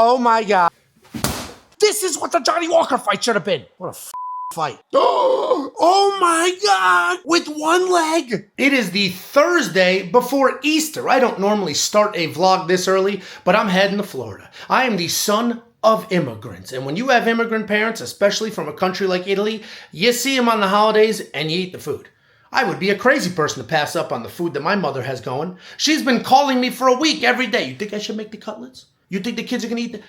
Oh my God. This is what the Johnny Walker fight should have been. What a fight. Oh my God. With one leg. It is the Thursday before Easter. I don't normally start a vlog this early, but I'm heading to Florida. I am the son of immigrants. And when you have immigrant parents, especially from a country like Italy, you see them on the holidays and you eat the food. I would be a crazy person to pass up on the food that my mother has going. She's been calling me for a week every day. You think I should make the cutlets? You think the kids are going to eat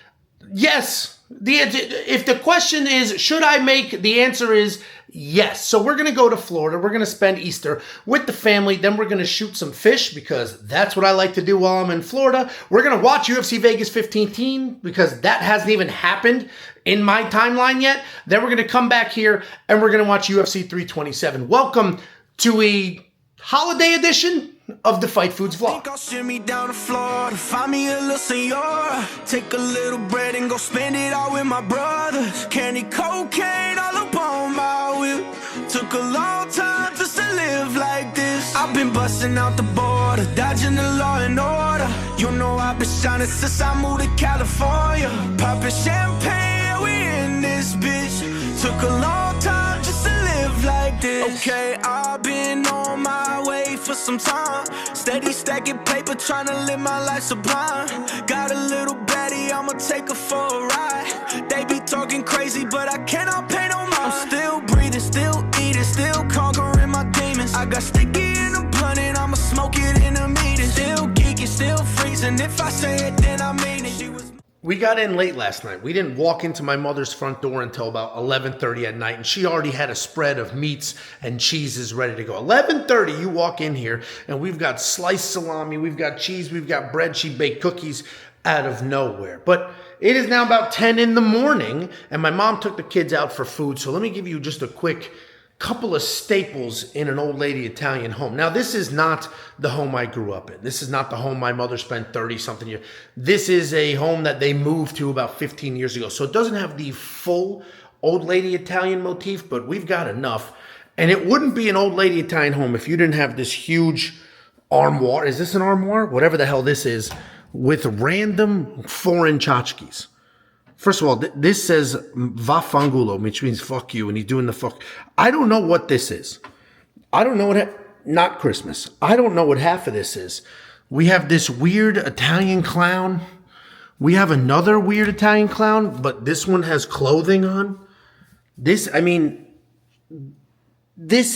Yes. If the question is, should I make, the answer is yes. So we're going to go to Florida. We're going to spend Easter with the family. Then we're going to shoot some fish because that's what I like to do while I'm in Florida. We're going to watch UFC Vegas 15 because that hasn't even happened in my timeline yet. Then we're going to come back here and we're going to watch UFC 327. Welcome to a holiday edition of the Fight Foods vlog. Think I'll shimmy down the floor to find me a little senora. Take a little bread and go spend it all with my brothers. Candy cocaine all up on my whip. Took a long time just to live like this. I've been busting out the border, dodging the law and order. You know I've been shining since I moved to California. Popping champagne, we in this bitch. Took a long time just to live like this. Okay, I've been on my way for some time. Steady stacking paper, trying to live my life sublime. Got a little baddie, I'ma take her for a ride. They be talking crazy, but I cannot pay no mind. I'm still breathing, still eating, still conquering my demons. I got sticky in the blunt and I'ma smoke it in a meeting. Still geeking, still freezing. If I say it, then I mean it. We got in late last night. We didn't walk into my mother's front door until about 11:30 at night, and she already had a spread of meats and cheeses ready to go. 11:30, you walk in here, and we've got sliced salami, we've got cheese, we've got bread. She baked cookies out of nowhere. But it is now about 10 in the morning, and my mom took the kids out for food, so let me give you just a quick couple of staples in an old lady Italian home. Now, this is not the home I grew up in. This is not the home my mother spent 30-something years. This is a home that they moved to about 15 years ago. So it doesn't have the full old lady Italian motif, but we've got enough. And it wouldn't be an old lady Italian home if you didn't have this huge armoire. Is this an armoire? Whatever the hell this is, with random foreign tchotchkes. First of all, this says vaffangulo, which means fuck you, and he's doing the fuck. I don't know what this is. I don't know what, not Christmas. I don't know what half of this is. We have this weird Italian clown. We have another weird Italian clown, but this one has clothing on. This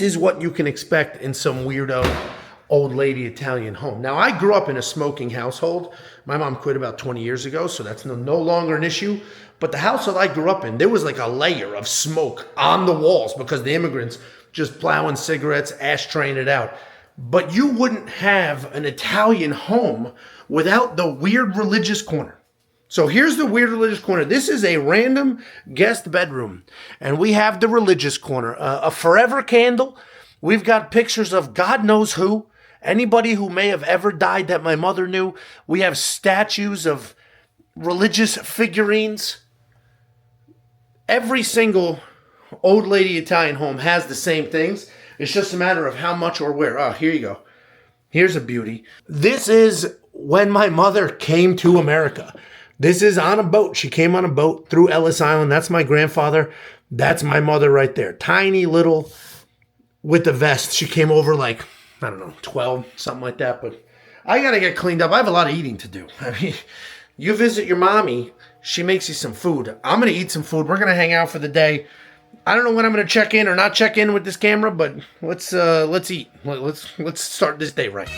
is what you can expect in some weirdo old lady Italian home. Now, I grew up in a smoking household. My mom quit about 20 years ago, so that's no longer an issue. But the household I grew up in, there was like a layer of smoke on the walls because the immigrants just plowing cigarettes, ashtraying it out. But you wouldn't have an Italian home without the weird religious corner. So here's the weird religious corner. This is a random guest bedroom, and we have the religious corner. A forever candle. We've got pictures of God knows who. Anybody who may have ever died that my mother knew. We have statues of religious figurines. Every single old lady Italian home has the same things. It's just a matter of how much or where. Oh, here you go. Here's a beauty. This is when my mother came to America. This is on a boat. She came on a boat through Ellis Island. That's my grandfather. That's my mother right there. Tiny little with the vest. She came over like, I don't know, 12, something like that. But I got to get cleaned up. I have a lot of eating to do. I mean, you visit your mommy, she makes you some food. I'm going to eat some food. We're going to hang out for the day. I don't know when I'm going to check in or not check in with this camera, but let's eat. Let's start this day right.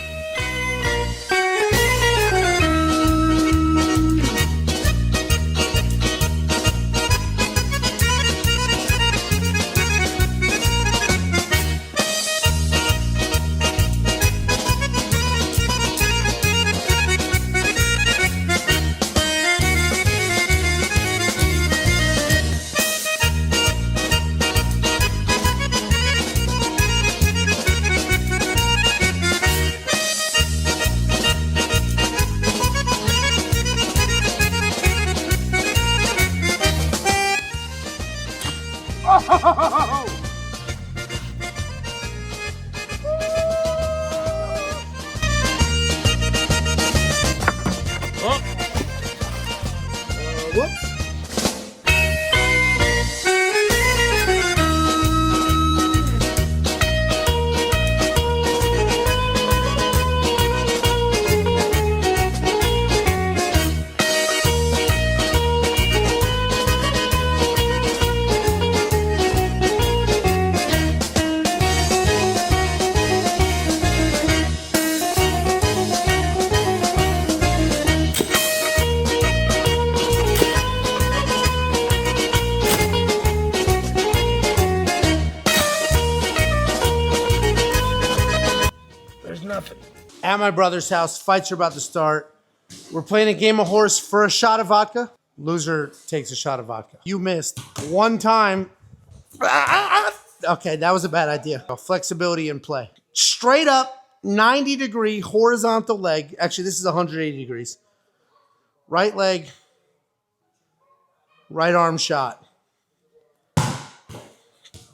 Whoops. At my brother's house, fights are about to start. We're playing a game of horse for a shot of vodka. Loser takes a shot of vodka. You missed one time. Okay, that was a bad idea. Flexibility in play. Straight up, 90-degree horizontal leg. Actually, this is 180 degrees. Right leg, right arm shot.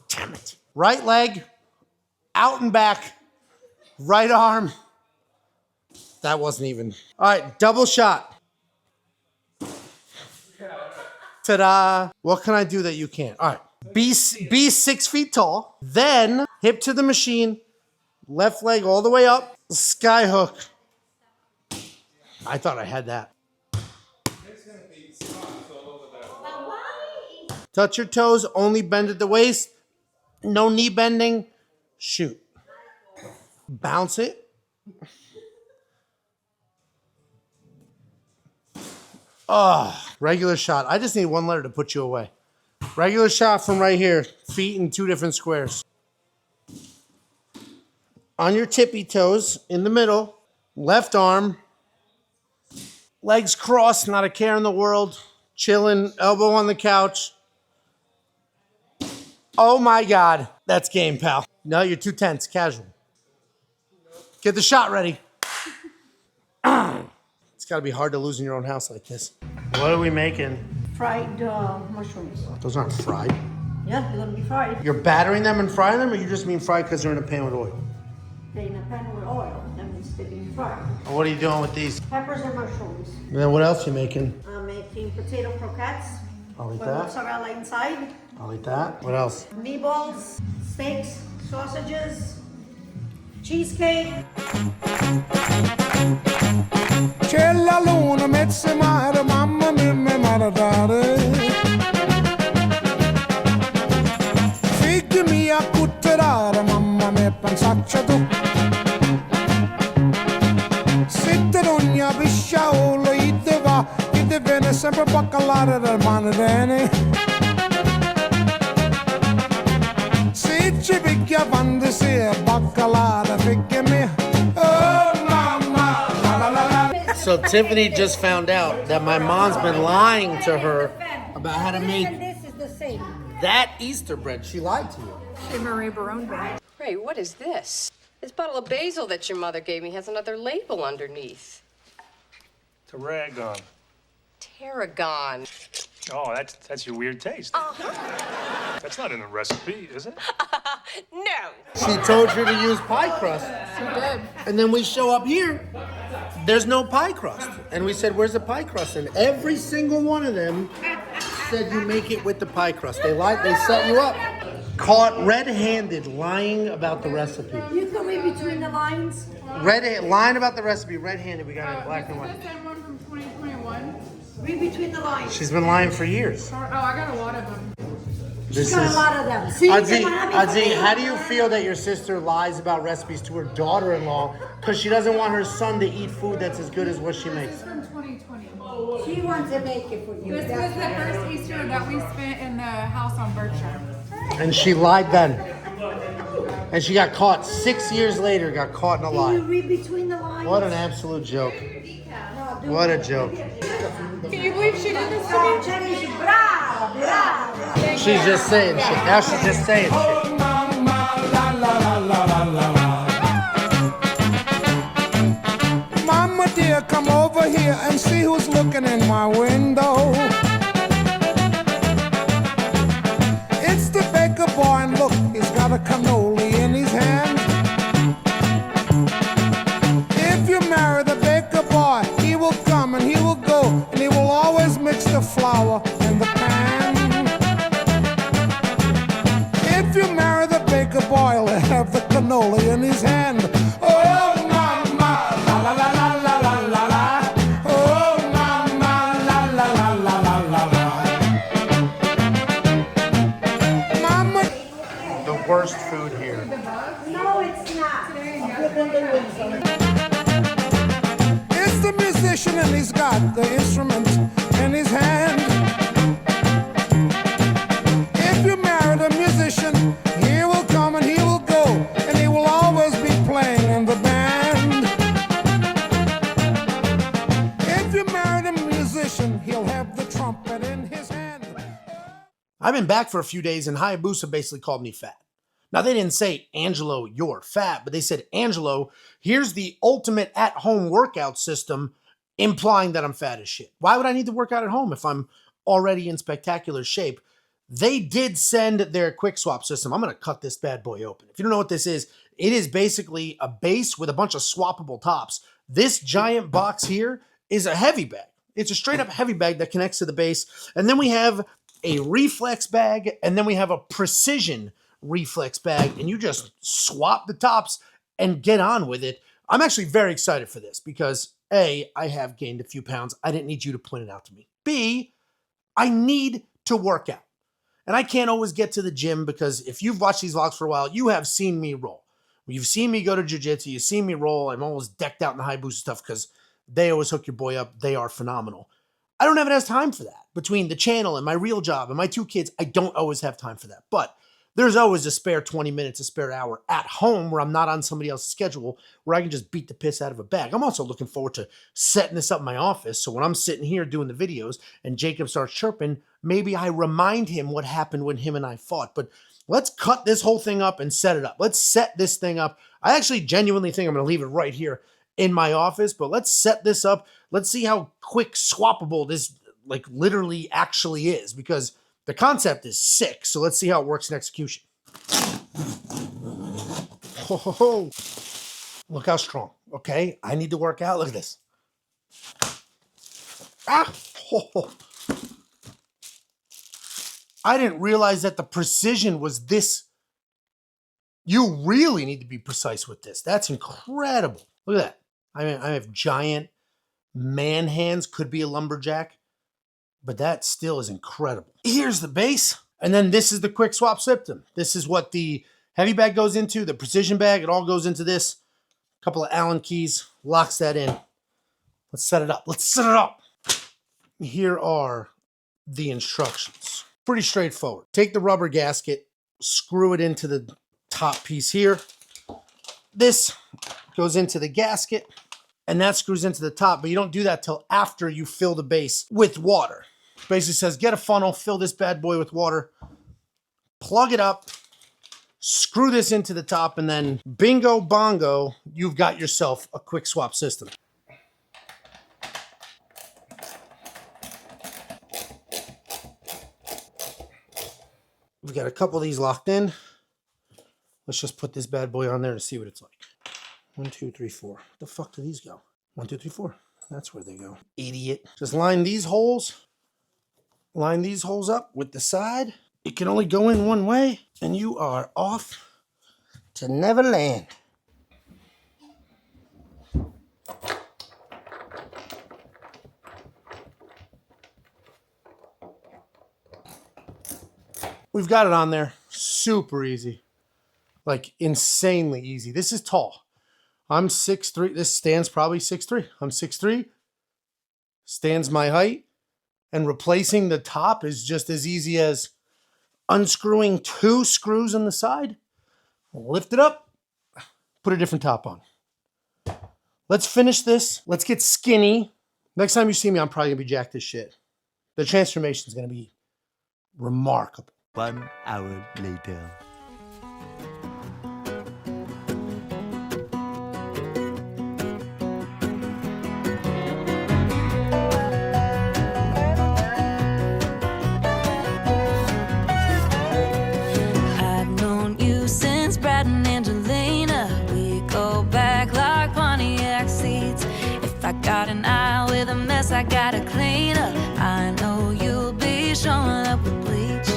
Damn it. Right leg, out and back, right arm. That wasn't even. All right, double shot. Ta-da. What can I do that you can't? All right. Be 6 feet tall. Then hip to the machine. Left leg all the way up. Sky hook. I thought I had that. Touch your toes. Only bend at the waist. No knee bending. Shoot. Bounce it. Oh, regular shot. I just need one letter to put you away. Regular shot from right here. Feet in 2 different squares. On your tippy toes, in the middle. Left arm. Legs crossed, not a care in the world. Chilling, elbow on the couch. Oh my God. That's game, pal. No, you're too tense. Casual. Get the shot ready. It's got to be hard to lose in your own house like this. What are we making? Fried mushrooms. Those aren't fried. Yeah, they're gonna be fried. You're battering them and frying them, or you just mean fried because they're in a pan with oil? They're in a pan with oil. That means they're being fried. And what are you doing with these? Peppers and mushrooms. And then what else are you making? I'm making potato croquettes. I'll eat with that. mozzarella inside. I'll eat that. What else? Meatballs, steaks, sausages, cheesecake. C'è la luna, mezza mare, mamma mia, mi maradare. Figli mia, cutterare, mamma mia, pensaccia tu. Sitte d'ogna pisciaolo, ite va, ite viene sempre baccalare del mandarene. Se ci picchia fantasia, baccalare, figli mia. Oh, mamma, la la la la. So Tiffany just found out that my mom's been lying to her about how to make This is the same. that Easter bread. She lied to you. Marie Barone bag. Ray, what is this? This bottle of basil that your mother gave me has another label underneath. Tarragon. Tarragon. Oh, that's your weird taste. That's not in the recipe, is it? No. She told her to use pie crust. She did. And then we show up here, there's no pie crust. And we said, where's the pie crust? And every single one of them said you make it with the pie crust. They lied, they set you up. Caught red-handed lying about the recipe. You can read between the lines. Lying about the recipe, red-handed, we got it in black and white. Is this one from 2021? Read between the lines. She's been lying for years. Oh, I got a lot of them. This Got a lot of them. See, Adzi, how do you feel that your sister lies about recipes to her daughter-in-law because she doesn't want her son to eat food that's as good as what she This makes? is from 2020. She wants to make it for you. This was the first Easter that we spent in the house on Berkshire. And she lied then. And she got caught 6 years later, got caught in a Can you lie. read between the lines? What an absolute joke. No, do What a it. joke. Can you believe she did this to me? Cherry, bravo, bravo. She's just saying shit. Now she's just saying shit. Oh, mamma, la la la la la la la. Mama dear, come over here and see who's looking in my window. It's the baker boy, and look, he's got a cannoli in his hand. If you marry the baker boy, he will come and he will go, and he will always mix the flour got the instrument in his hand. If you married a musician, he will come and he will go, and he will always be playing in the band. If you married a musician, he'll have the trumpet in his hand. I've been back for a few days, and Hayabusa basically called me fat. Now, they didn't say, Angelo, you're fat, but they said, Angelo, here's the ultimate at-home workout system, implying that I'm fat as shit. Why would I need to work out at home if I'm already in spectacular shape? They did send their quick swap system. I'm going to cut this bad boy open. If you don't know what this is, it is basically a base with a bunch of swappable tops. This giant box here is a heavy bag. It's a straight up heavy bag that connects to the base. And then we have a reflex bag, and then we have a precision reflex bag, and you just swap the tops and get on with it. I'm actually very excited for this because A, I have gained a few pounds. I didn't need you to point it out to me. B, I need to work out. And I can't always get to the gym because if you've watched these vlogs for a while, you have seen me roll. You've seen me go to jiu-jitsu. You've seen me roll. I'm always decked out in the Hayabusa stuff because they always hook your boy up. They are phenomenal. I don't have enough time for that. Between the channel and my real job and my 2 kids, I don't always have time for that. But there's always a spare 20 minutes, a spare hour at home where I'm not on somebody else's schedule where I can just beat the piss out of a bag. I'm also looking forward to setting this up in my office. So when I'm sitting here doing the videos and Jacob starts chirping, maybe I remind him what happened when him and I fought. But let's cut this whole thing up and set it up. Let's set this thing up. I actually genuinely think I'm going to leave it right here in my office, but let's set this up. Let's see how quick swappable this like literally actually is, because the concept is sick. So let's see how it works in execution. Ho, ho, ho. Look how strong. Okay, I need to work out. Look at this. Ah, ho, ho. I didn't realize that the precision was this. You really need to be precise with this. That's incredible. Look at that. I have giant man hands. Could be a lumberjack, but that still is incredible. Here's the base, and then this is the quick swap system. This is what the heavy bag goes into, the precision bag. It all goes into this. A couple of Allen keys, locks that in. Let's set it up. Let's set it up. Here are the instructions. Pretty straightforward. Take the rubber gasket, screw it into the top piece here. This goes into the gasket, and that screws into the top, but you don't do that till after you fill the base with water. Basically says, get a funnel, fill this bad boy with water, plug it up, screw this into the top, and then bingo bongo, you've got yourself a quick swap system. We've got a couple of these locked in. Let's just put this bad boy on there and see what it's like. 1, 2, 3, 4. Where the fuck do these go? 1, 2, 3, 4. That's where they go. Idiot. Just line these holes. Line these holes up with the side. It can only go in one way, and you are off to Neverland. We've got it on there. Super easy. Like, insanely easy. This is tall. I'm 6'3". This stands probably 6'3". I'm 6'3". Stands my height. And replacing the top is just as easy as unscrewing 2 screws on the side. Lift it up. Put a different top on. Let's finish this. Let's get skinny. Next time you see me, I'm probably going to be jacked as shit. The transformation is going to be remarkable. 1 hour later. I've known you since Brad and Angelina. We go back like Pontiac seats. If I got an eye with a mess, I gotta clean up. I know you'll be showing up with bleach.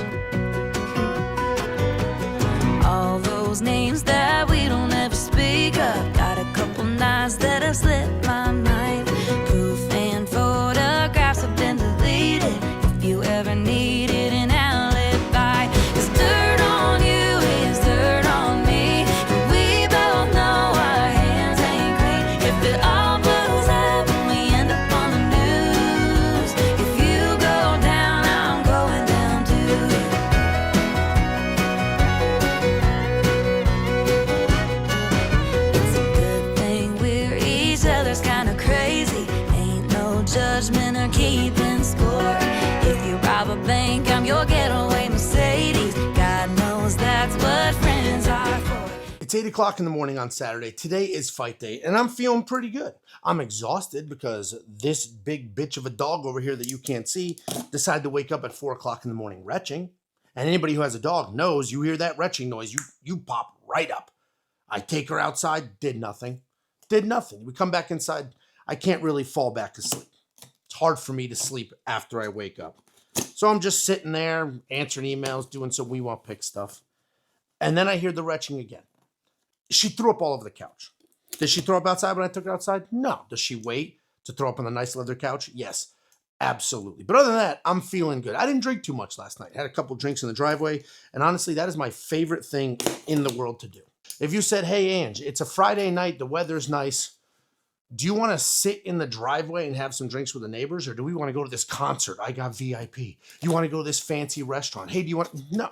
keeping score. If you rob a bank, I'm your getaway Mercedes. God knows that's what friends are for. It's 8 o'clock in the morning on Saturday. Today is fight day, and I'm feeling pretty good. I'm exhausted because this big bitch of a dog over here that you can't see decided to wake up at 4 o'clock in the morning retching. And anybody who has a dog knows you hear that retching noise, you pop right up. I take her outside, did nothing. Did nothing. We come back inside. I can't really fall back to sleep. It's hard for me to sleep after I wake up. So I'm just sitting there, answering emails, doing some We Want Pick stuff. And then I hear the retching again. She threw up all over the couch. Did she throw up outside when I took her outside? No. Does she wait to throw up on the nice leather couch? Yes, absolutely. But other than that, I'm feeling good. I didn't drink too much last night. I had a couple drinks in the driveway. And honestly, that is my favorite thing in the world to do. If you said, hey, Ange, it's a Friday night, the weather's nice. Do you want to sit in the driveway and have some drinks with the neighbors? Or do we want to go to this concert? I got VIP. You want to go to this fancy restaurant? Hey, do you want... No.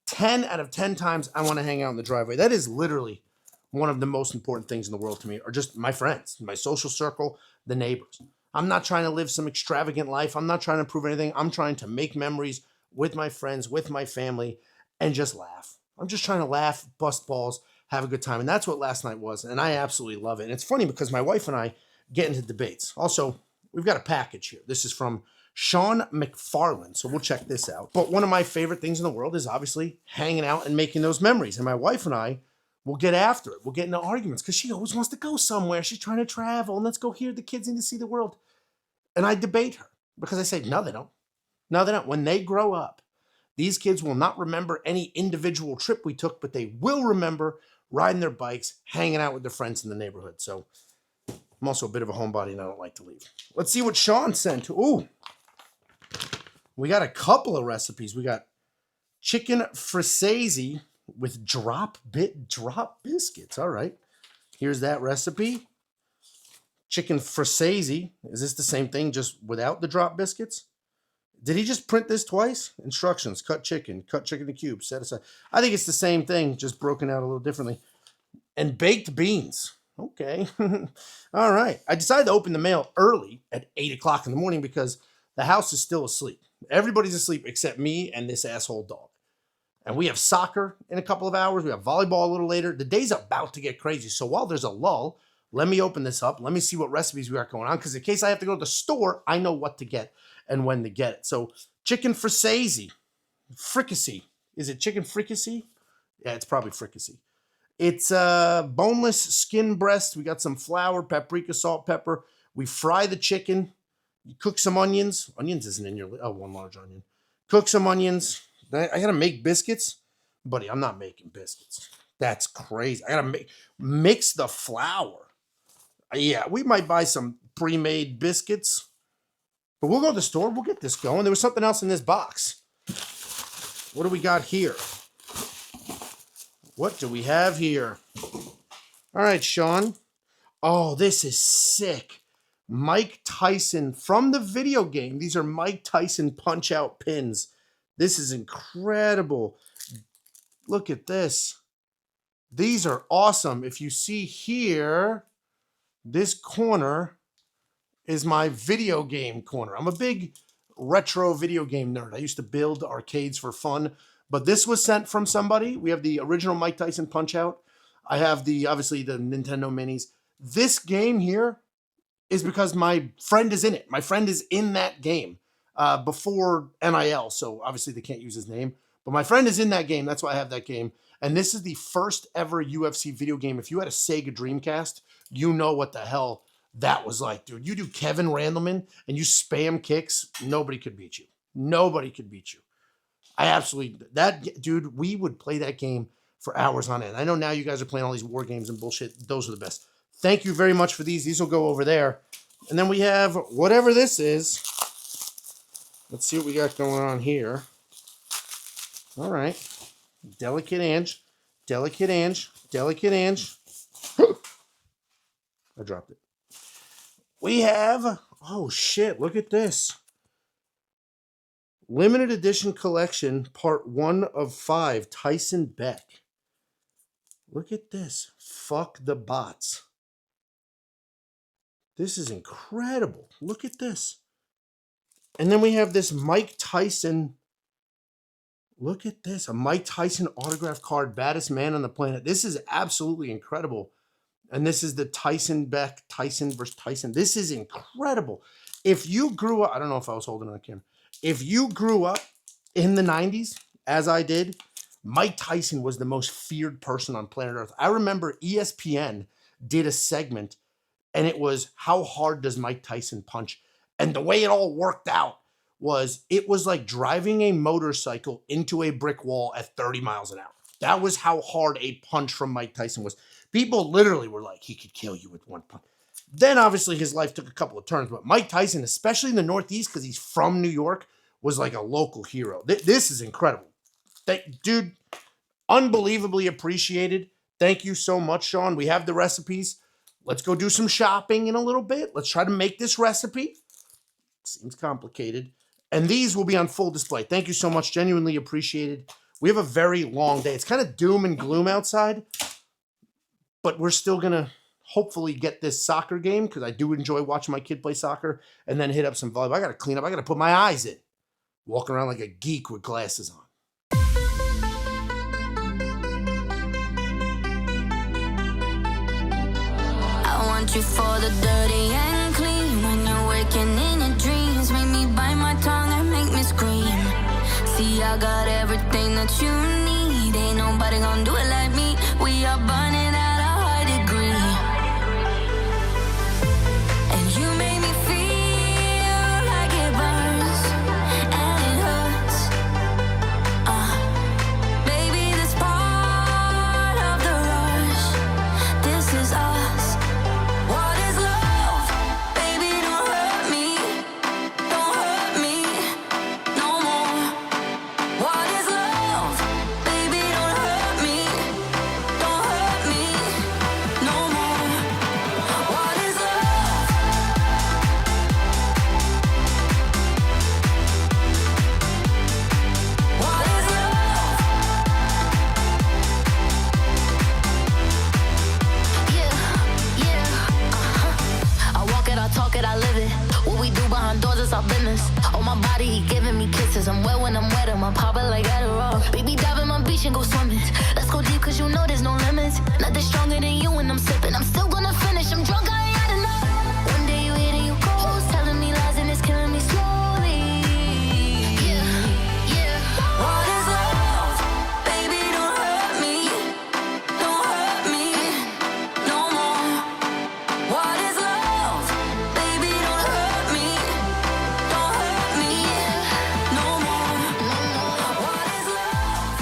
10 out of 10 times I want to hang out in the driveway. That is literally one of the most important things in the world to me, or just my friends, my social circle, the neighbors. I'm not trying to live some extravagant life. I'm not trying to prove anything. I'm trying to make memories with my friends, with my family, and just laugh. I'm just trying to laugh, bust balls, have a good time. And that's what last night was, and I absolutely love it. And it's funny because my wife and I get into debates. Also, we've got a package here. This is from Sean McFarland, so we'll check this out. But one of my favorite things in the world is obviously hanging out and making those memories. And my wife and I will get after it. We'll get into arguments because she always wants to go somewhere. She's trying to travel, and let's go here. The kids need to see the world. And I debate her because I say, no, they don't. No, they don't. When they grow up, these kids will not remember any individual trip we took, but they will remember riding their bikes, hanging out with their friends in the neighborhood. So I'm also a bit of a homebody, and I don't like to leave. Let's see what Sean sent. Ooh. We got a couple of recipes. We got chicken fricassee with drop biscuits. All right. Here's that recipe. Chicken fricassee. Is this the same thing, just without the drop biscuits? Did he just print this twice? Instructions. Cut chicken to cubes. Set aside. I think it's the same thing, just broken out a little differently. And baked beans. Okay. All right. I decided to open the mail early at 8 o'clock in the morning because the house is still asleep. Everybody's asleep except me and this asshole dog. And we have soccer in a couple of hours. We have volleyball a little later. The day's about to get crazy. So while there's a lull, let me open this up. Let me see what recipes we got going on. Because in case I have to go to the store, I know what to get and when to get it. So chicken fricassee. Fricassee. Is it chicken fricassee? Yeah, it's probably fricassee. It's boneless skin breast. We got some flour, paprika, salt, pepper. We fry the chicken. You cook some onions. Onions isn't in your... Oh, one large onion. Cook some onions. I got to make biscuits. Buddy, I'm not making biscuits. That's crazy. I got to mix the flour. Yeah, we might buy some pre-made biscuits. But we'll go to the store. We'll get this going. There was something else in this box. What do we got here? What do we have here? All right, Sean. Oh, this is sick. Mike Tyson from the video game. These are Mike Tyson punch-out pins. This is incredible. Look at this. These are awesome. If you see here, this corner is my video game corner. I'm a big retro video game nerd. I used to build arcades for fun, but this was sent from somebody. We have the original Mike Tyson Punch-Out. I have obviously the Nintendo Minis. This game here is because my friend is in it. My friend is in that game before NIL, so obviously they can't use his name. But my friend is in that game. That's why I have that game. And this is the first ever UFC video game. If you had a Sega Dreamcast, you know what the hell that was like, dude. You do Kevin Randleman and you spam kicks, nobody could beat you. Nobody could beat you. I absolutely... Dude, we would play that game for hours on end. I know now you guys are playing all these war games and bullshit. Those are the best. Thank you very much for these. These will go over there. And then we have whatever this is. Let's see what we got going on here. All right. Delicate Ange. Delicate Ange. Delicate Ange. I dropped it. We have... Oh, shit. Look at this. Limited edition collection, part 1 of 5. Tyson Beck. Look at this. Fuck the bots. This is incredible. Look at this. And then we have this Mike Tyson. Look at this. A Mike Tyson autograph card. Baddest man on the planet. This is absolutely incredible. And this is the Tyson versus Tyson. This is incredible. If you grew up, I don't know if I was holding it on camera. If you grew up in the 90s, as I did, Mike Tyson was the most feared person on planet Earth. I remember ESPN did a segment, and it was, how hard does Mike Tyson punch? And the way it all worked out was, it was like driving a motorcycle into a brick wall at 30 miles an hour. That was how hard a punch from Mike Tyson was. People literally were like, he could kill you with one punch. Then obviously his life took a couple of turns, but Mike Tyson, especially in the Northeast, because he's from New York, was like a local hero. This is incredible. Dude, unbelievably appreciated. Thank you so much, Sean. We have the recipes. Let's go do some shopping in a little bit. Let's try to make this recipe. Seems complicated. And these will be on full display. Thank you so much. Genuinely appreciated. We have a very long day. It's kind of doom and gloom outside, but we're still going to hopefully get this soccer game, because I do enjoy watching my kid play soccer, and then hit up some volleyball. I got to clean up. I got to put my eyes in. Walking around like a geek with glasses on. I want you for the dirty and clean. When you're waking in your dreams, make me bite my tongue and make me scream. See, I got everything that you need. Ain't nobody gonna do it like me. We are burning at a high degree. And you make me feel like it burns and it hurts. Baby, this part of the rush. This is us. What is love? Baby, don't hurt me. Don't hurt me no more. What is love? Baby, don't hurt me. Don't hurt me no more. What is love? What is love? Yeah. I walk it, I talk it, I live it. What we do behind doors is our business. On my body, he giving me kisses. I'm wet when I'm wet, I'm popping like Adderall. Baby, dive in my beach and go swimming. Let's go deep, cause you know there's no limits. Nothing stronger than you when I'm sipping. I'm still gonna finish, I'm drunk, I ain't had enough. One day you hit and you ghost, telling me lies and it's killing me slowly. Yeah. What is love? Baby, don't hurt me. Don't hurt me no more. What is love? Baby, don't hurt me. Don't hurt me no more. What is love?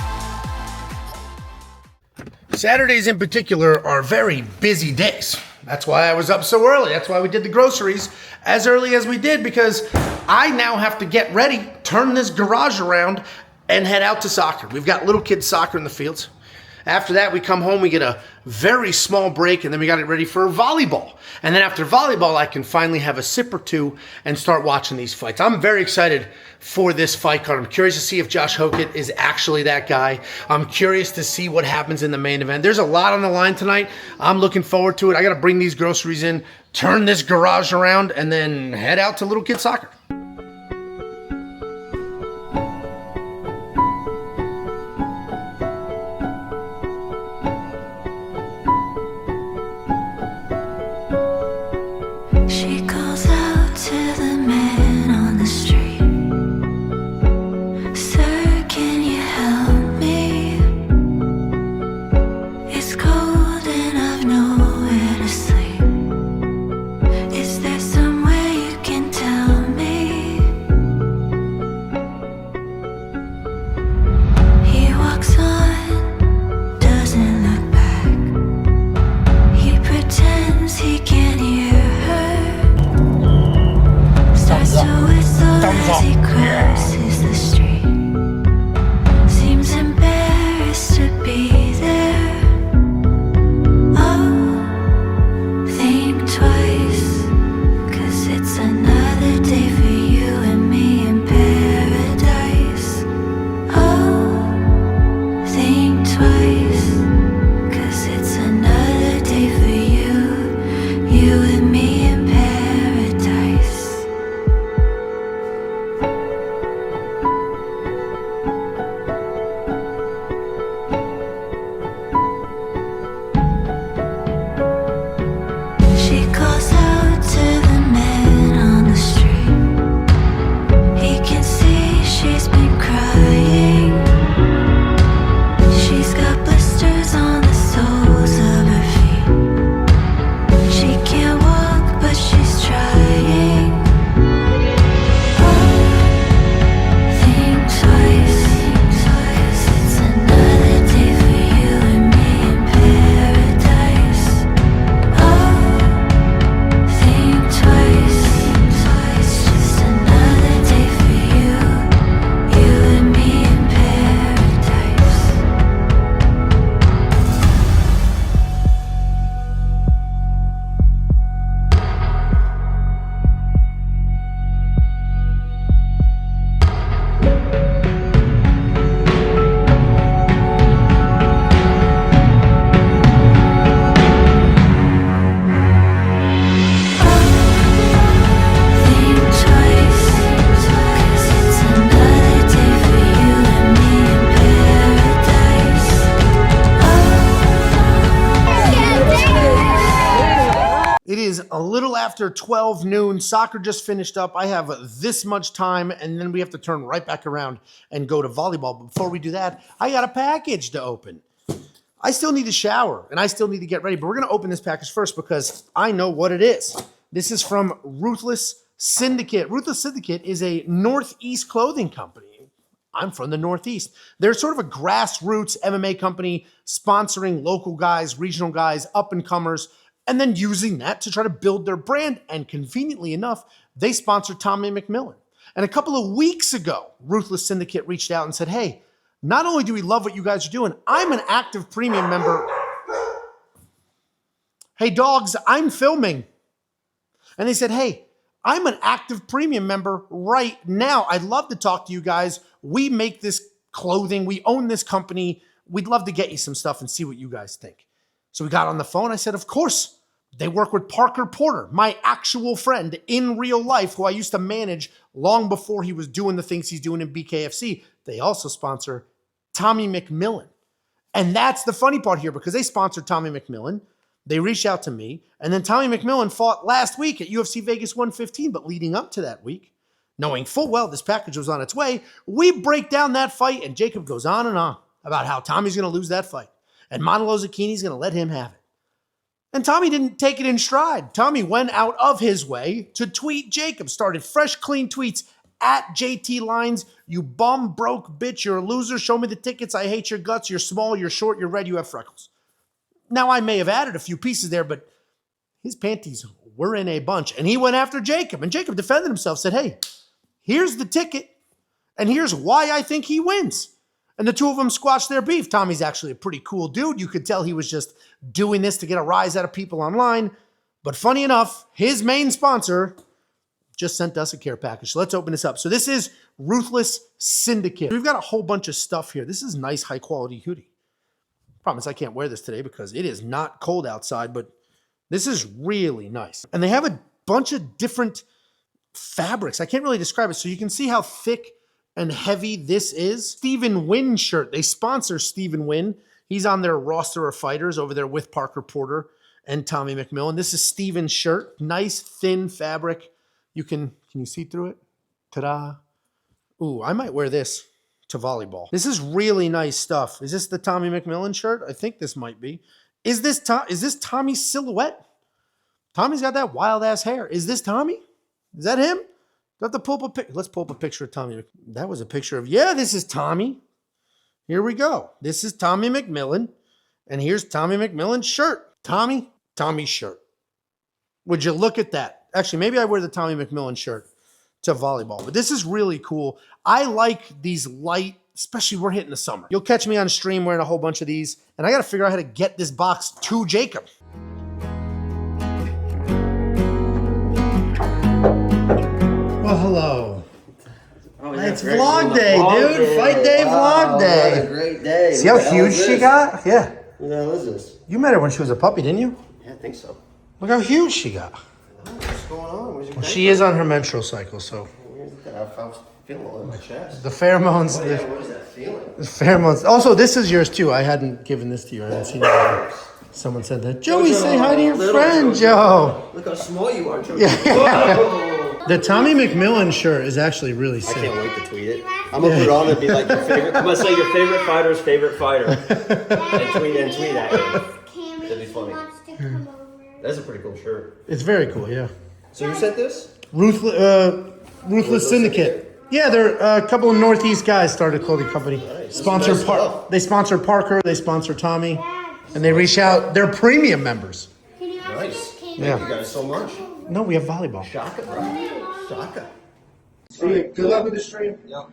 Saturdays in particular are very busy days. That's why I was up so early. That's why we did the groceries as early as we did, because I now have to get ready, turn this garage around, and head out to soccer. We've got little kids soccer in the fields. After that, we come home, we get a very small break, and then we got it ready for volleyball. And then after volleyball, I can finally have a sip or two and start watching these fights. I'm very excited for this fight card. I'm curious to see if Josh Hokit is actually that guy. I'm curious to see what happens in the main event. There's a lot on the line tonight. I'm looking forward to it. I got to bring these groceries in, turn this garage around, and then head out to little kid soccer. She calls out to the man on the street. Sir, can you help me? It's cold and I've nowhere to sleep. Is there somewhere you can tell me? He walks on, doesn't look back. He pretends he can't hear her. Starts to whistle as he crosses the street. Seems embarrassed to be there. Oh, think twice, 'cause it's another day for you and me in paradise. Oh, think twice, 'cause it's another day for you and me in paradise. after 12 noon. Soccer just finished up. I have this much time, and then we have to turn right back around and go to volleyball. But before we do that, I got a package to open. I still need to shower, and I still need to get ready. But we're going to open this package first because I know what it is. This is from Ruthless Syndicate. Ruthless Syndicate is a Northeast clothing company. I'm from the Northeast. They're sort of a grassroots MMA company sponsoring local guys, regional guys, up-and-comers, and then using that to try to build their brand. And conveniently enough, they sponsored Tommy McMillan. And a couple of weeks ago, Ruthless Syndicate reached out and said, hey, not only do we love what you guys are doing, I'm an active premium member. Hey, dogs, I'm filming. And they said, hey, I'm an active premium member right now. I'd love to talk to you guys. We make this clothing. We own this company. We'd love to get you some stuff and see what you guys think. So we got on the phone. I said, of course. They work with Parker Porter, my actual friend in real life, who I used to manage long before he was doing the things he's doing in BKFC. They also sponsor Tommy McMillan. And that's the funny part here, because they sponsored Tommy McMillan. They reached out to me, and then Tommy McMillan fought last week at UFC Vegas 115, but leading up to that week, knowing full well this package was on its way, we break down that fight, and Jacob goes on and on about how Tommy's going to lose that fight, and Manolo Zucchini's going to let him have it. And Tommy didn't take it in stride. Tommy went out of his way to tweet Jacob, started fresh, clean tweets at JT Lines. You bum, broke bitch, you're a loser, show me the tickets, I hate your guts, you're small, you're short, you're red, you have freckles. Now, I may have added a few pieces there, but his panties were in a bunch. And he went after Jacob. And Jacob defended himself, said, hey, here's the ticket, and here's why I think he wins. And the two of them squashed their beef. Tommy's actually a pretty cool dude. You could tell he was just doing this to get a rise out of people online. But funny enough, his main sponsor just sent us a care package. So let's open this up. So this is Ruthless Syndicate. We've got a whole bunch of stuff here. This is nice, high-quality hoodie. Problem is I can't wear this today because it is not cold outside, but this is really nice. And they have a bunch of different fabrics. I can't really describe it. So you can see how thick and heavy this is. Stephen Wynn shirt. They sponsor Stephen Wynn. He's on their roster of fighters over there with Parker Porter and Tommy McMillan. This is Stephen's shirt. Nice, thin fabric. Can you see through it? Ta-da. Ooh, I might wear this to volleyball. This is really nice stuff. Is this the Tommy McMillan shirt? I think this might be. Is this Tommy's silhouette? Tommy's got that wild ass hair. Is this Tommy? Is that him? Do I have to pull up a picture? Let's pull up a picture of Tommy. That was a picture of, yeah, this is Tommy. Here we go. This is Tommy McMillan. And here's Tommy McMillan's shirt. Tommy's shirt. Would you look at that? Actually, maybe I wear the Tommy McMillan shirt to volleyball. But this is really cool. I like these light, especially we're hitting the summer. You'll catch me on stream wearing a whole bunch of these. And I got to figure out how to get this box to Jacob. Well, hello. Oh, it's vlog day, dude. Fight day, vlog day. What a great day. See how huge she got? Yeah. Who the hell is this? You met her when she was a puppy, didn't you? Yeah, I think so. Look how huge she got. What's going on? Where's your Well, she is on her menstrual cycle, so. I was feeling all in my chest. The pheromones. What is that feeling? The pheromones. Also, this is yours too. I hadn't given this to you. I hadn't seen it. Someone said that. Joey, say hi to your friend, Joe. Look how small you are, Joey. Yeah. The Tommy McMillan shirt is actually really sick. I can't wait to tweet it. I'm gonna put it on and be like your favorite. I'm gonna say your favorite fighter's favorite fighter, and tweet at him. That'd be funny. That's a pretty cool shirt. It's very cool, yeah. So who sent this? Ruthless Syndicate. Yeah, they're a couple of Northeast guys started a clothing company. Nice. They sponsor Parker. They sponsor Tommy, and they reach out. They're premium members. Nice. Thank Yeah. you guys so much. No, we have volleyball. Shaka, bro. Shaka. Good luck with the stream. Yep.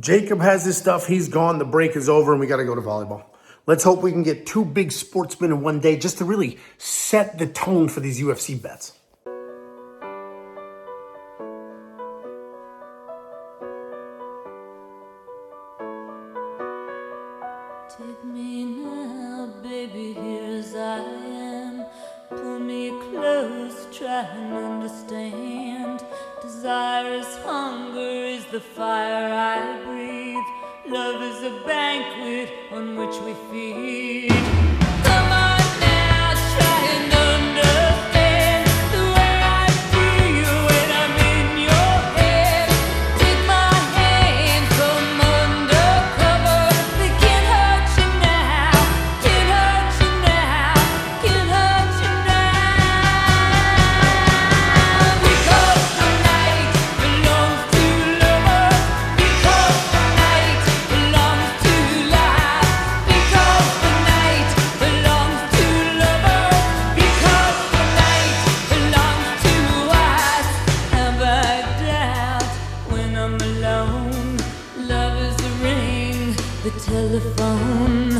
Jacob has his stuff. He's gone. The break is over, and we got to go to volleyball. Let's hope we can get two big sportsmen in one day just to really set the tone for these UFC bets. Take me now, baby, here as I am. Pull me close, try and understand. Desire is hunger, is the fire I breathe. Love is a banquet on which we feed. Come on now, try and understand. the telephone.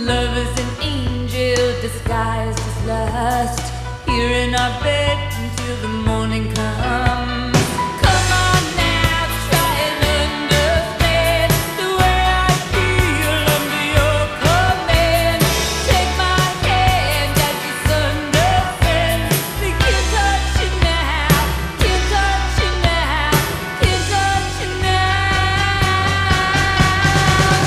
Love is an angel disguised as lust. Here in our bed until the morning comes. Come on now, try and understand the way I feel under your command. Take my hand as the sun descends. We can't touch you now, can't touch you now, can't touch you now.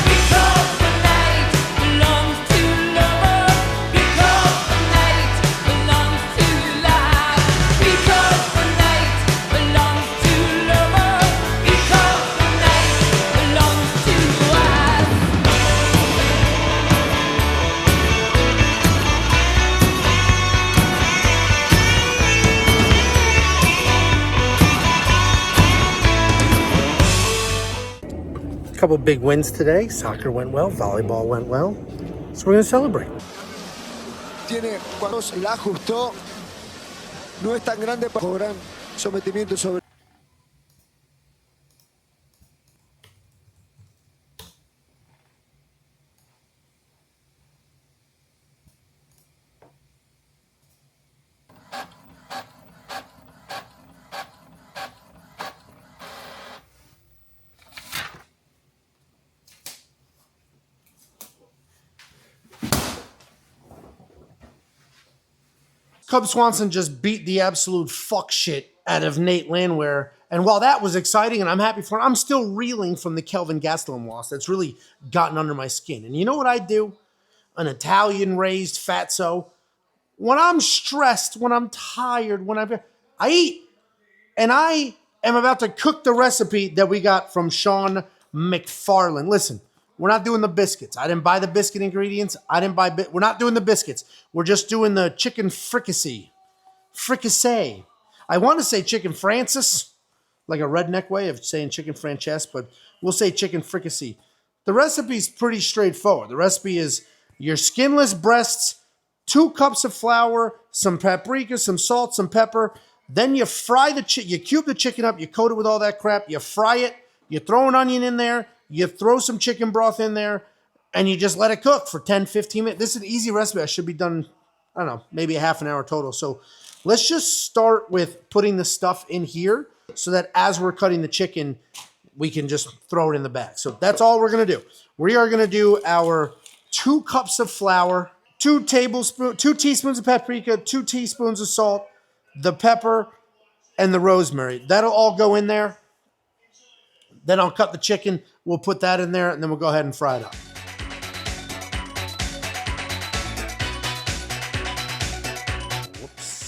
Because the night belongs to lovers. Because the night belongs to love. Because the night belongs to lovers. Because the night belongs to us. A couple big wins today. Soccer went well, volleyball went well. So we're going to celebrate. Tiene cuando se la ajustó, no es tan grande para gran sometimiento sobre. Cub Swanson just beat the absolute fuck shit out of Nate Landwehr. And while that was exciting and I'm happy for it, I'm still reeling from the Kelvin Gastelum loss. That's really gotten under my skin. And you know what I do? An Italian-raised fatso. When I'm stressed, when I'm tired, I eat. And I am about to cook the recipe that we got from Sean McFarland. Listen, we're not doing the biscuits. I didn't buy the biscuit ingredients. We're not doing the biscuits. We're just doing the chicken fricassee. Fricassee. I want to say chicken Francis, like a redneck way of saying chicken Frances, but we'll say chicken fricassee. The recipe's pretty straightforward. The recipe is your skinless breasts, 2 cups of flour, some paprika, some salt, some pepper. Then you fry the chicken. You cube the chicken up. You coat it with all that crap. You fry it. You throw an onion in there. You throw some chicken broth in there. And you just let it cook for 10, 15 minutes. This is an easy recipe. I should be done, I don't know, maybe a half an hour total. So let's just start with putting the stuff in here so that as we're cutting the chicken, we can just throw it in the bag. So that's all we're going to do. We are going to do our 2 cups of flour, 2 teaspoons of paprika, 2 teaspoons of salt, the pepper, and the rosemary. That'll all go in there. Then I'll cut the chicken. We'll put that in there, and then we'll go ahead and fry it up. Whoops.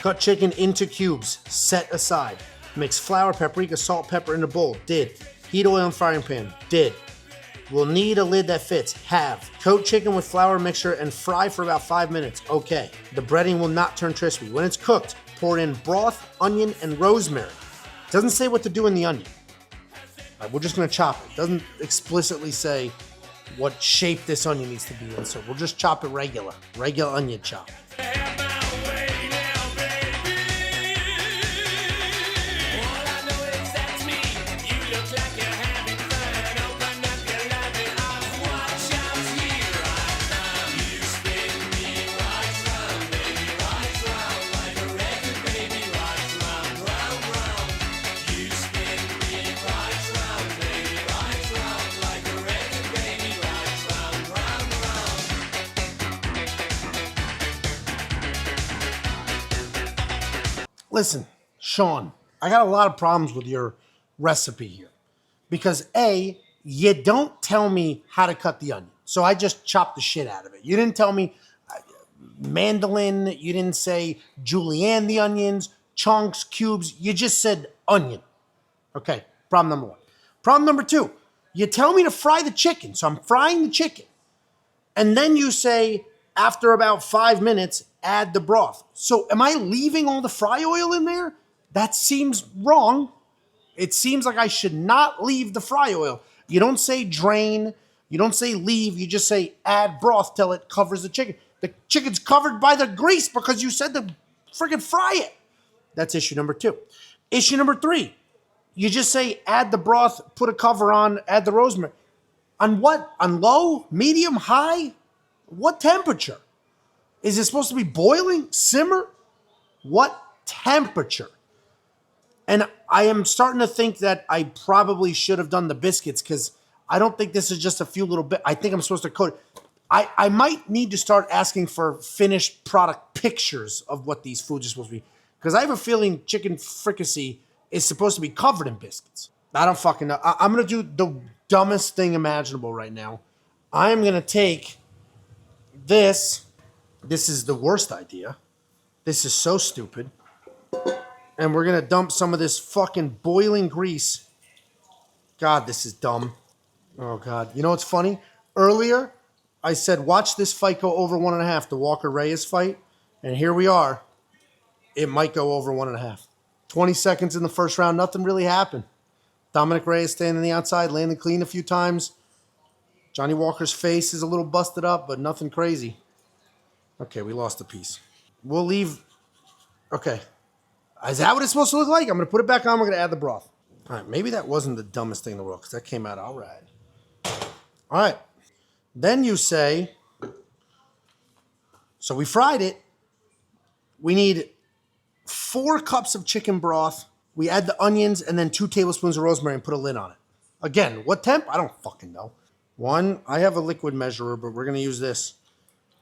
Cut chicken into cubes. Set aside. Mix flour, paprika, salt, pepper in a bowl. Did. Heat oil in frying pan. Did. We'll need a lid that fits. Have. Coat chicken with flour mixture and fry for about 5 minutes. Okay. The breading will not turn crispy. When it's cooked, pour in broth, onion, and rosemary. It doesn't say what to do in the onion. All right, we're just going to chop it. It doesn't explicitly say what shape this onion needs to be in, so we'll just chop it regular onion chop. Listen, Sean, I got a lot of problems with your recipe here. Because A, you don't tell me how to cut the onion. So I just chopped the shit out of it. You didn't tell me mandolin. You didn't say julienne the onions, chunks, cubes. You just said onion. Okay, problem number 1. Problem number 2, you tell me to fry the chicken. So I'm frying the chicken. And then you say, after about 5 minutes, add the broth. So am I leaving all the fry oil in there? That seems wrong. It seems like I should not leave the fry oil. You don't say drain. You don't say leave, you just say add broth till it covers the chicken. The chicken's covered by the grease because you said to friggin' fry it. That's issue number 2. Issue number 3, you just say add the broth, put a cover on, add the rosemary. On what? On low, medium, high? What temperature? Is it supposed to be boiling, simmer? What temperature? And I am starting to think that I probably should have done the biscuits because I don't think this is just a few little bit. I think I'm supposed to coat it. I might need to start asking for finished product pictures of what these foods are supposed to be. Because I have a feeling chicken fricassee is supposed to be covered in biscuits. I don't fucking know. I'm going to do the dumbest thing imaginable right now. I'm going to take this. This is the worst idea. This is so stupid. And we're going to dump some of this fucking boiling grease. God, this is dumb. Oh, God. You know what's funny? Earlier, I said, watch this fight go over 1.5, the Walker-Reyes fight. And here we are. It might go over 1.5. 20 seconds in the first round, nothing really happened. Dominic Reyes standing on the outside, landing clean a few times. Johnny Walker's face is a little busted up, but nothing crazy. Okay, we lost a piece. We'll leave. Okay. Is that what it's supposed to look like? I'm going to put it back on. We're going to add the broth. All right, maybe that wasn't the dumbest thing in the world because that came out all right. All right. Then you say, so we fried it. We need 4 cups of chicken broth. We add the onions and then 2 tablespoons of rosemary and put a lid on it. Again, what temp? I don't fucking know. 1, I have a liquid measurer, but we're going to use this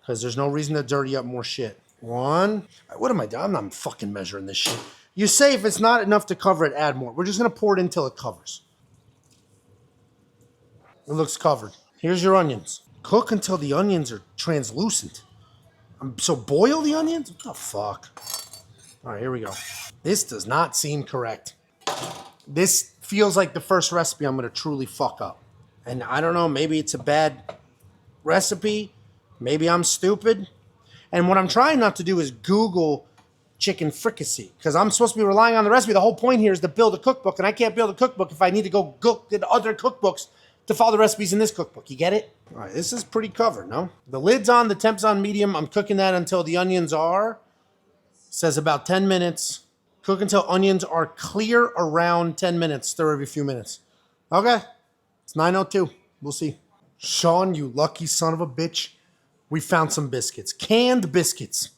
because there's no reason to dirty up more shit. 1. What am I doing? I'm not fucking measuring this shit. You say if it's not enough to cover it, add more. We're just going to pour it in until it covers. It looks covered. Here's your onions. Cook until the onions are translucent. So boil the onions? What the fuck? All right, here we go. This does not seem correct. This feels like the first recipe I'm going to truly fuck up. And I don't know, maybe it's a bad recipe. Maybe I'm stupid. And what I'm trying not to do is Google chicken fricassee because I'm supposed to be relying on the recipe. The whole point here is to build a cookbook, and I can't build a cookbook if I need to go look at other cookbooks to follow the recipes in this cookbook. You get it? All right, this is pretty covered, no? The lid's on, the temp's on medium. I'm cooking that until the onions are, says about 10 minutes. Cook until onions are clear around 10 minutes. Stir every few minutes. Okay, it's 9:02. We'll see. Sean, you lucky son of a bitch. We found some biscuits. Canned biscuits.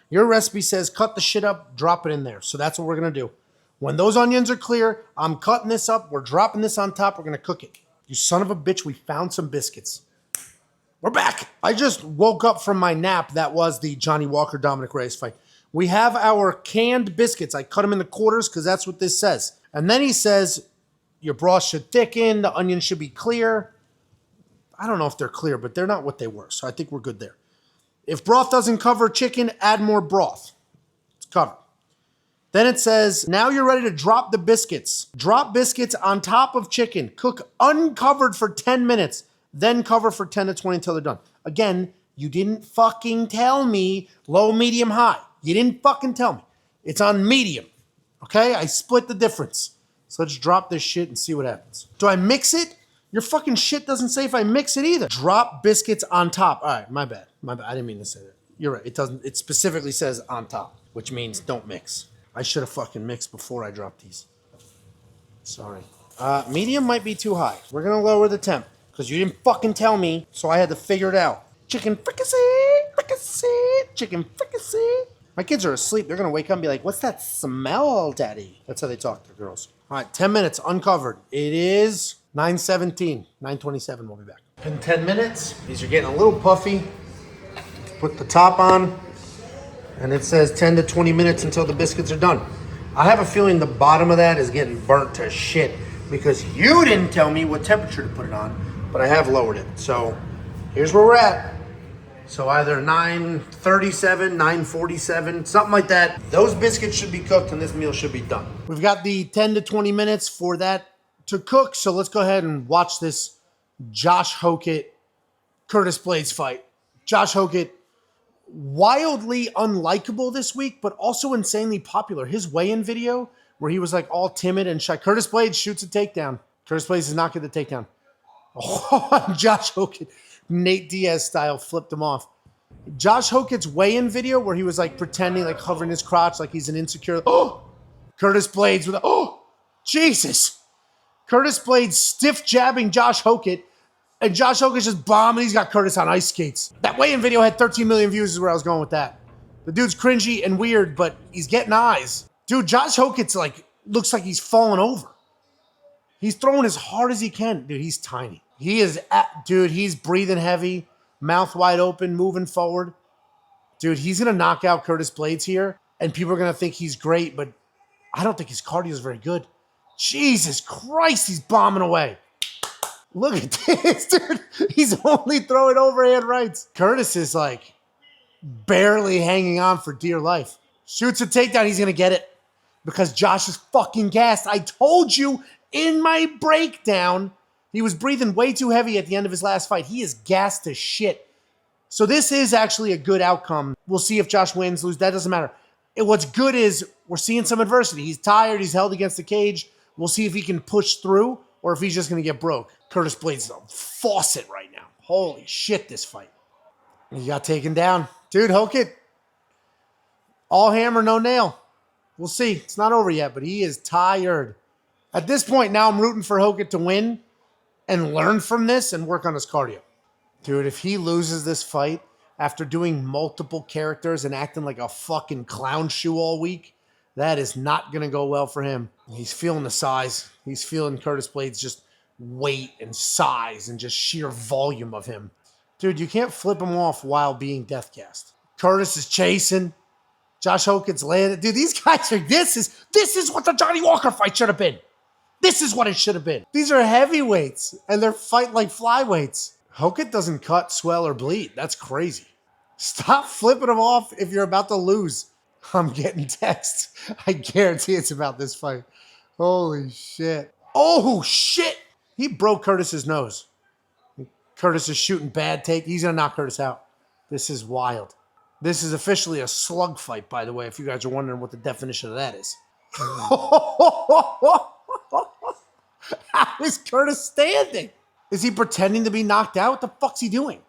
Your recipe says cut the shit up, drop it in there. So that's what we're going to do. When those onions are clear, I'm cutting this up. We're dropping this on top. We're going to cook it. You son of a bitch, we found some biscuits. We're back. I just woke up from my nap. That was the Johnny Walker Dominic Reyes fight. We have our canned biscuits. I cut them in the quarters because that's what this says. And then he says your broth should thicken. The onions should be clear. I don't know if they're clear, but they're not what they were. So I think we're good there. If broth doesn't cover chicken, add more broth. It's covered. Then it says, now you're ready to drop the biscuits. Drop biscuits on top of chicken. Cook uncovered for 10 minutes. Then cover for 10 to 20 until they're done. Again, you didn't fucking tell me low, medium, high. You didn't fucking tell me. It's on medium. Okay? I split the difference. So let's drop this shit and see what happens. Do I mix it? Your fucking shit doesn't say if I mix it either. Drop biscuits on top. All right, my bad. My bad. I didn't mean to say that. You're right. It doesn't. It specifically says on top, which means don't mix. I should have fucking mixed before I dropped these. Sorry. Medium might be too high. We're going to lower the temp because you didn't fucking tell me, so I had to figure it out. Chicken fricassee, chicken fricassee. My kids are asleep. They're going to wake up and be like, what's that smell, Daddy? That's how they talk to girls. All right, 10 minutes uncovered. It is 9:17, 9:27. We'll be back. In 10 minutes, these are getting a little puffy. Put the top on, and it says 10 to 20 minutes until the biscuits are done. I have a feeling the bottom of that is getting burnt to shit because you didn't tell me what temperature to put it on, but I have lowered it. So here's where we're at. So either 9:37, 9:47, something like that. Those biscuits should be cooked and this meal should be done. We've got the 10 to 20 minutes for that to cook. So let's go ahead and watch this Josh Hokit, Curtis Blades fight. Josh Hokit, wildly unlikable this week, but also insanely popular. His weigh-in video where he was like all timid and shy. Curtis Blades shoots a takedown. Curtis Blades is not getting the takedown. Oh, Josh Hokit, Nate Diaz style, flipped him off. Josh Hokit's weigh-in video where he was like pretending, like hovering his crotch like he's an insecure. Oh, Curtis Blades with a, oh, Jesus. Curtis Blades stiff jabbing Josh Hokit, and Josh Hokit's just bombing. He's got Curtis on ice skates. That weigh-in video had 13 million views is where I was going with that. The dude's cringy and weird, but he's getting eyes. Dude, Josh Hokit's like, looks like he's falling over. He's throwing as hard as he can. Dude, he's tiny. He is, dude, he's breathing heavy, mouth wide open, moving forward. Dude, he's going to knock out Curtis Blades here, and people are going to think he's great, but I don't think his cardio is very good. Jesus Christ, he's bombing away. Look at this, dude. He's only throwing overhand rights. Curtis is like barely hanging on for dear life. Shoots a takedown, he's going to get it because Josh is fucking gassed. I told you in my breakdown, he was breathing way too heavy at the end of his last fight. He is gassed as shit. So this is actually a good outcome. We'll see if Josh wins, lose. That doesn't matter. What's good is we're seeing some adversity. He's tired. He's held against the cage. We'll see if he can push through or if he's just going to get broke. Curtis Blades is a faucet right now. Holy shit, this fight. He got taken down. Dude, Hokit, all hammer, no nail. We'll see. It's not over yet, but he is tired. At this point, now I'm rooting for Hokit to win and learn from this and work on his cardio. Dude, if he loses this fight after doing multiple characters and acting like a fucking clown shoe all week, that is not going to go well for him. He's feeling the size. He's feeling Curtis Blades' just weight and size and just sheer volume of him. Dude, you can't flip him off while being deathcast. Curtis is chasing. Josh Hokit's landed. Dude, these guys are, this is what the Johnny Walker fight should have been. This is what it should have been. These are heavyweights, and they're fighting like flyweights. Hokit doesn't cut, swell, or bleed. That's crazy. Stop flipping him off if you're about to lose. I'm getting texts. I guarantee it's about this fight. Holy shit. Oh, shit. He broke Curtis's nose. Curtis is shooting bad take. He's going to knock Curtis out. This is wild. This is officially a slug fight, by the way, if you guys are wondering what the definition of that is. How is Curtis standing? Is he pretending to be knocked out? What the fuck's he doing?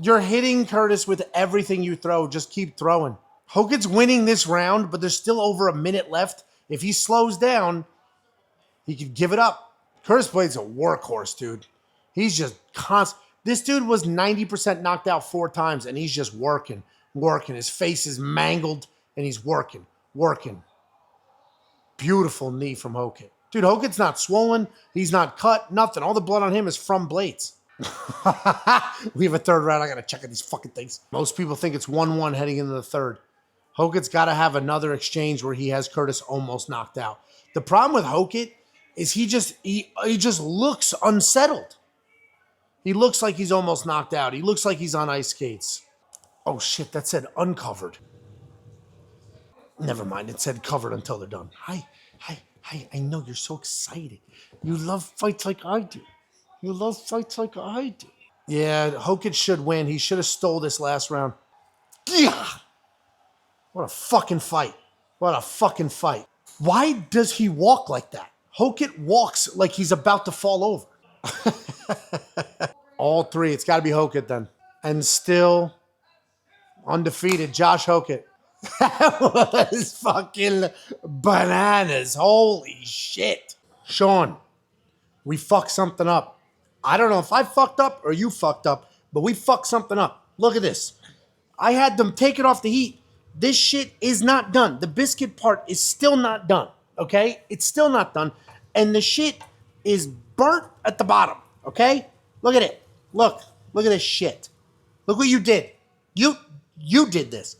You're hitting Curtis with everything you throw. Just keep throwing. Hokit's winning this round, but there's still over a minute left. If he slows down, he could give it up. Curtis Blades is a workhorse, dude. He's just constant. This dude was 90% knocked out 4 times, and he's just working. His face is mangled, and he's working. Beautiful knee from Hokit. Dude, Hokit's not swollen. He's not cut. Nothing. All the blood on him is from Blades. We have a third round. I got to check out these fucking things. Most people think it's 1-1 heading into the third. Hokit's got to have another exchange where he has Curtis almost knocked out. The problem with Hokit is he just looks unsettled. He looks like he's almost knocked out. He looks like he's on ice skates. Oh shit, that said uncovered. Never mind, it said covered until they're done. Hi, I know you're so excited. You love fights like I do. Yeah, Hokit should win. He should have stole this last round. Yeah. What a fucking fight. Why does he walk like that? Hokit walks like he's about to fall over. All 3. It's got to be Hokit then. And still undefeated, Josh Hokit. That was fucking bananas. Holy shit. Sean, we fucked something up. I don't know if I fucked up or you fucked up, but we fucked something up. Look at this. I had them take it off the heat. This shit is not done. The biscuit part is still not done, okay? It's still not done. And the shit is burnt at the bottom, okay? Look at it. Look at this shit. Look what you did. You did this.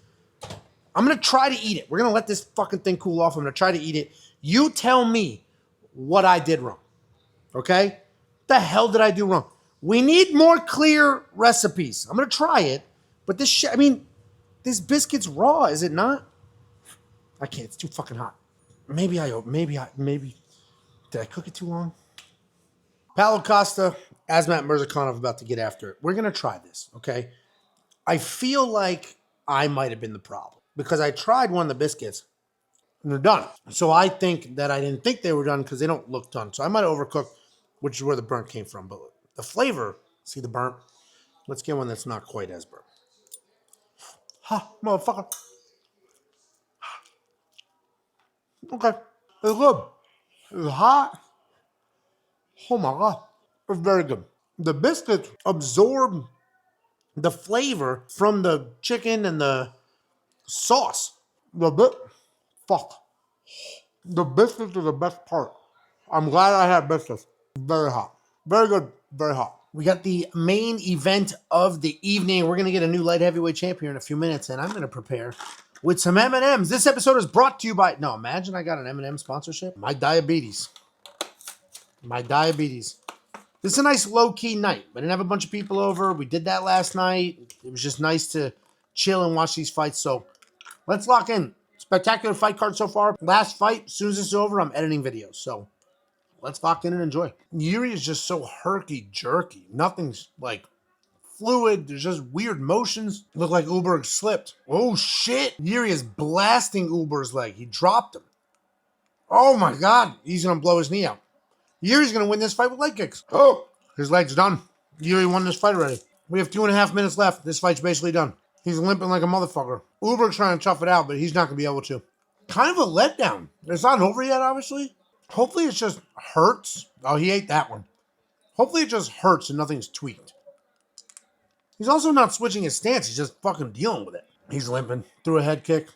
I'm going to try to eat it. We're going to let this fucking thing cool off. I'm going to try to eat it. You tell me what I did wrong, okay? What the hell did I do wrong? We need more clear recipes. I'm going to try it, but this shit, this biscuit's raw, is it not? I can't. It's too fucking hot. Maybe did I cook it too long? Paulo Costa, Asmat Mirzakhanov about to get after it. We're going to try this, okay? I feel like I might have been the problem because I tried one of the biscuits and they're done. So I think that I didn't think they were done because they don't look done. So I might have overcooked, which is where the burnt came from, but The flavor, see the burnt? Let's get one that's not quite as burnt. Ha, motherfucker. Okay, it's good. It's hot. Oh my God, it's very good. The biscuits absorb the flavor from the chicken and the sauce. The biscuits are the best part. I'm glad I had biscuits. Very hot. Very good. Very hot. We got the main event of the evening. We're going to get a new light heavyweight champ here in a few minutes, and I'm going to prepare with some M&Ms. This episode is brought to you by... No, imagine I got an M&M sponsorship. My diabetes. My diabetes. This is a nice low-key night. We didn't have a bunch of people over. We did that last night. It was just nice to chill and watch these fights. So let's lock in. Spectacular fight card so far. Last fight, as soon as this is over, I'm editing videos. So let's lock in and enjoy. Jiri is just so herky-jerky. Nothing's like fluid. There's just weird motions. Look like Ulberg slipped. Oh, shit. Jiri is blasting Ulberg's leg. He dropped him. Oh, my God. He's going to blow his knee out. Jiri's going to win this fight with leg kicks. Oh, his leg's done. Jiri won this fight already. We have 2.5 minutes left. This fight's basically done. He's limping like a motherfucker. Ulberg's trying to tough it out, but he's not going to be able to. Kind of a letdown. It's not over yet, obviously. Hopefully it just hurts. Oh, he ate that one. Hopefully it just hurts and nothing's tweaked. He's also not switching his stance. He's just fucking dealing with it. He's limping. Threw a head kick.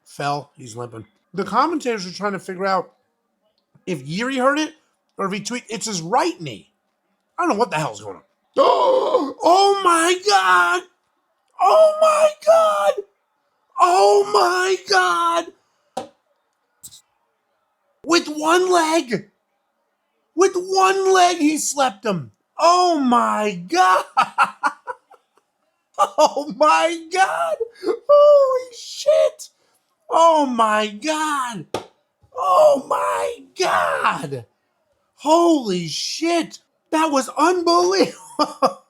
Fell. He's limping. The commentators are trying to figure out if Jiri hurt it or if he tweaked. It's his right knee. I don't know what the hell's going on. Oh my God. Oh my God. Oh my God. With one leg. With one leg, he slept him. Oh my God. Oh my God. Holy shit. Oh my God. Oh my God. Holy shit. That was unbelievable.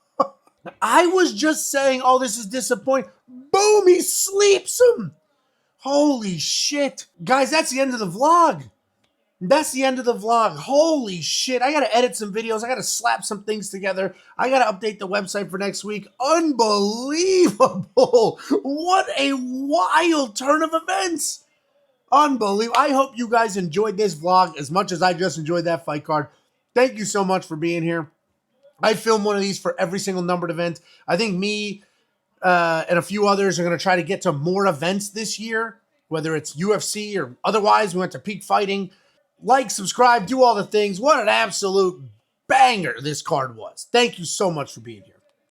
I was just saying, oh, this is disappointing. Boom, he sleeps him. Holy shit. Guys, that's the end of the vlog. That's the end of the vlog. Holy shit. I got to edit some videos. I got to slap some things together. I got to update the website for next week. Unbelievable. What a wild turn of events. Unbelievable. I hope you guys enjoyed this vlog as much as I just enjoyed that fight card. Thank you so much for being here. I film one of these for every single numbered event. I think me and a few others are going to try to get to more events this year, whether it's UFC or otherwise. We went to Peak Fighting. Like, subscribe, do all the things. What an absolute banger this card was. Thank you so much for being here.